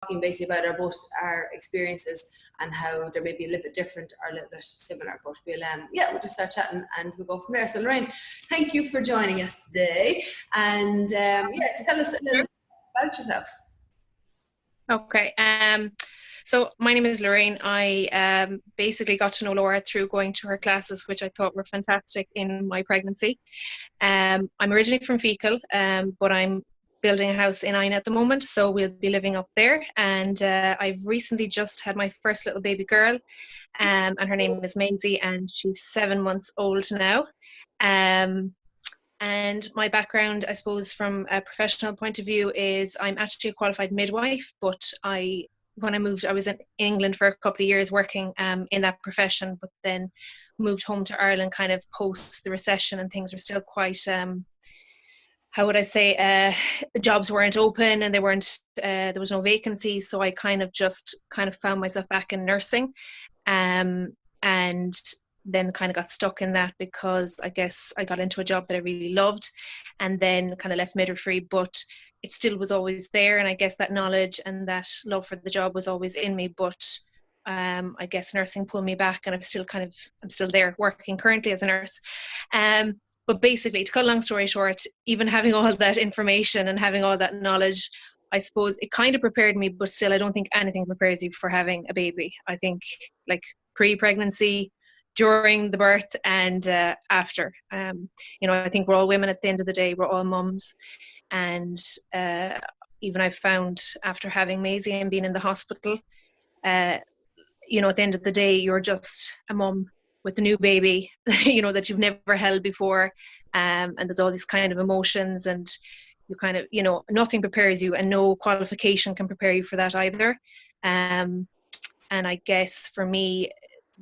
talking basically about our experiences and how they may be a little bit different or a little bit similar, but we'll just start chatting and we'll go from there. So Lorraine, thank you for joining us today, and just tell us a little about yourself. Okay. So my name is Lorraine. I basically got to know Laura through going to her classes, which I thought were fantastic in my pregnancy. I'm originally from Fecal, but I'm building a house in Aina at the moment, so we'll be living up there. And I've recently just had my first little baby girl, and her name is Maisie, and she's 7 months old now. And my background, I suppose, from a professional point of view is I'm actually a qualified midwife, but when I moved, I was in England for a couple of years working in that profession, but then moved home to Ireland kind of post the recession, and things were still quite, how would I say, jobs weren't open and there was no vacancies. So I kind of found myself back in nursing, and then kind of got stuck in that because I guess I got into a job that I really loved, and then kind of left midwifery, but it still was always there. And I guess that knowledge and that love for the job was always in me, but I guess nursing pulled me back, and I'm still there working currently as a nurse. But basically, to cut a long story short, even having all that information and having all that knowledge, I suppose it kind of prepared me, but still I don't think anything prepares you for having a baby. I think like pre-pregnancy, during the birth, and after. I think we're all women at the end of the day, we're all mums. And even I've found after having Maisie and being in the hospital, at the end of the day, you're just a mum with a new baby, that you've never held before. And there's all these kind of emotions, and you kind of, nothing prepares you, and no qualification can prepare you for that either. And I guess for me,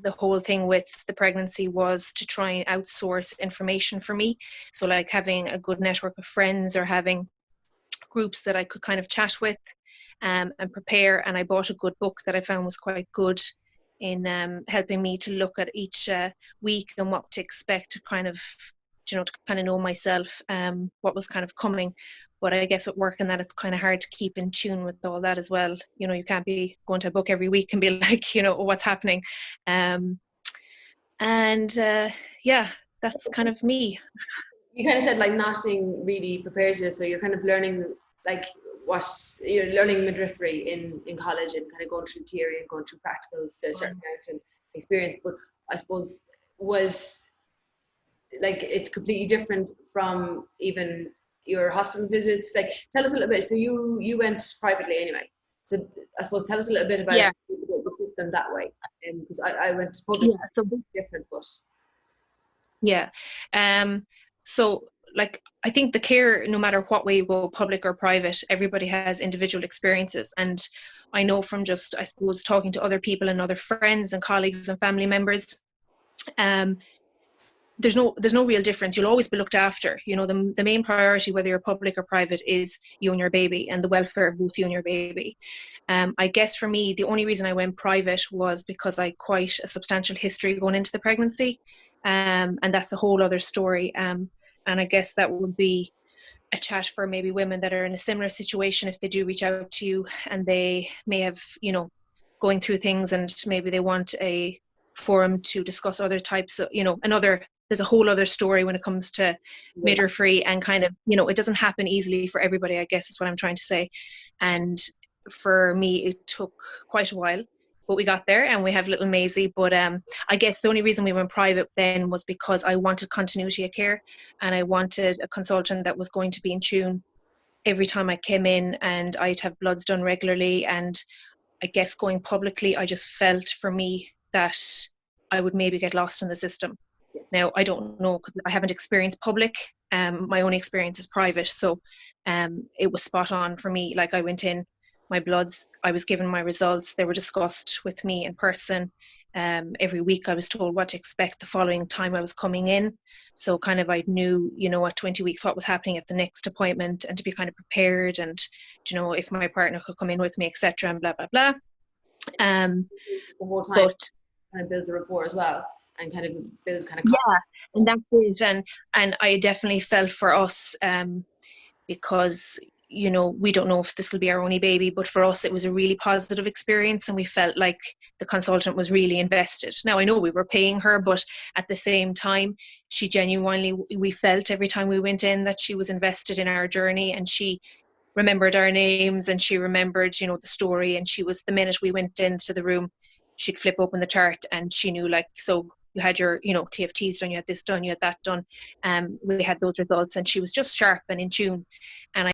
the whole thing with the pregnancy was to try and outsource information for me. So like having a good network of friends or having groups that I could kind of chat with and prepare. And I bought a good book that I found was quite good in helping me to look at each week and what to expect, to kind of, to kind of know myself, what was kind of coming. But I guess with work and that, it's kind of hard to keep in tune with all that as well. You can't be going to a book every week and be like, what's happening. That's kind of me. You kind of said like nothing really prepares you, so you're kind of learning like you're learning midwifery in college and kind of going through theory and going through practicals to a certain amount and experience. But I suppose was like it's completely different from even your hospital visits. Like tell us a little bit. So you went privately anyway. So I suppose tell us a little bit about the system that way. Because I went to public, so different, but so like I think the care, no matter what way you go, public or private, everybody has individual experiences. And I know from just, I suppose, talking to other people and other friends and colleagues and family members, there's no real difference. You'll always be looked after. The main priority, whether you're public or private, is you and your baby and the welfare of both you and your baby. I guess for me, the only reason I went private was because I had quite a substantial history going into the pregnancy. And that's a whole other story. And I guess that would be a chat for maybe women that are in a similar situation, if they do reach out to you and they may have, going through things, and maybe they want a forum to discuss other types of, there's a whole other story when it comes to midwifery, and kind of, it doesn't happen easily for everybody, I guess is what I'm trying to say. And for me, it took quite a while, but we got there and we have little Maisie. But I guess the only reason we went private then was because I wanted continuity of care, and I wanted a consultant that was going to be in tune every time I came in, and I'd have bloods done regularly. And I guess going publicly, I just felt for me that I would maybe get lost in the system. Now, I don't know, because I haven't experienced public. My only experience is private. So it was spot on for me. Like I went in, my bloods, I was given my results. They were discussed with me in person. Every week I was told what to expect the following time I was coming in. So kind of I knew, at 20 weeks what was happening at the next appointment, and to be kind of prepared, and, if my partner could come in with me, etc. and blah, blah, blah. The whole time kind of builds a rapport as well, and kind of builds kind of confidence. And that's it. And I definitely felt for us, because you know, we don't know if this will be our only baby, but for us it was a really positive experience, and we felt like the consultant was really invested. Now I know we were paying her, but at the same time, she genuinely, we felt every time we went in that she was invested in our journey, and she remembered our names, and she remembered, you know, the story. And she was, the minute we went into the room, she'd flip open the chart and she knew, like, so you had your, you know, TFTs done, you had this done, you had that done. We had those results, and she was just sharp and in tune. And